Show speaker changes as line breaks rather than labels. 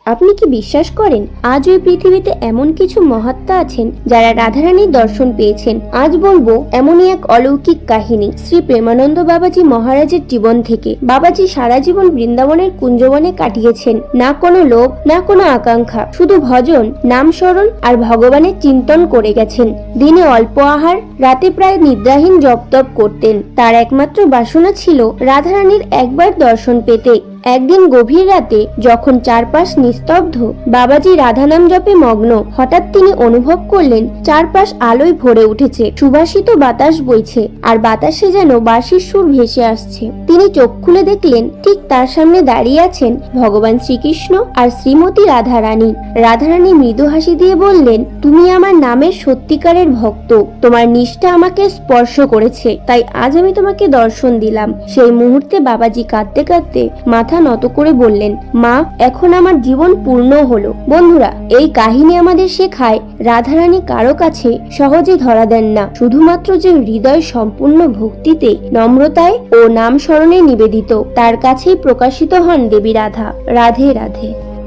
আপনি কি বিশ্বাস করেন আজ ওই পৃথিবীতে এমন কিছু মহাত্মা আছেন যারা রাধারানীর দর্শন পেয়েছেন? আজ বলবো এমনই এক অলৌকিক কাহিনী শ্রী প্রেমানন্দ বাবাজি মহারাজের জীবন থেকে। বাবাজি সারা জীবন বৃন্দাবনের কুঞ্জবনে কাটিয়েছেন। না কোনো লোভ, না কোনো আকাঙ্ক্ষা, শুধু ভজন, নাম স্মরণ আর ভগবানের চিন্তন করে গেছেন। দিনে অল্প আহার, রাতে প্রায় নিদ্রাহীন জপ তপ করতেন। তার একমাত্র বাসনা ছিল রাধারানীর একবার দর্শন পেতে। একদিন গভীর রাতে যখন চারপাশ নিস্তব্ধ, বাবাজি রাধা নাম জপে মগ্ন, হঠাৎ তিনি অনুভব করলেন চারপাশ আলোয় ভরে উঠেছে। সুবাসিত বাতাস বইছে আর বাতাসে যেন বাঁশির সুর ভেসে আসছে। তিনি চোখ খুলে দেখলেন ঠিক তার সামনে দাঁড়িয়ে আছেন ভগবান শ্রীকৃষ্ণ আর শ্রীমতী রাধারানী। রাধারানী মৃদু হাসি দিয়ে বললেন, তুমি আমার নামের সত্যিকারের ভক্ত, তোমার নিষ্ঠা আমাকে স্পর্শ করেছে, তাই আজ আমি তোমাকে দর্শন দিলাম। সেই মুহূর্তে বাবাজি কাঁদতে কাঁদতে মাথা নত করে বললেন, মা, এখন আমার জীবন পূর্ণ হলো। বন্ধুরা, এই কাহিনী আমাদের শেখায় রাধারানী কারো কাছে সহজে ধরা দেন না, শুধুমাত্র যে হৃদয় সম্পূর্ণ ভক্তিতে, নম্রতায় ও নাম স্মরণে নিবেদিত, তার কাছেই প্রকাশিত হন দেবী রাধা। রাধে রাধে।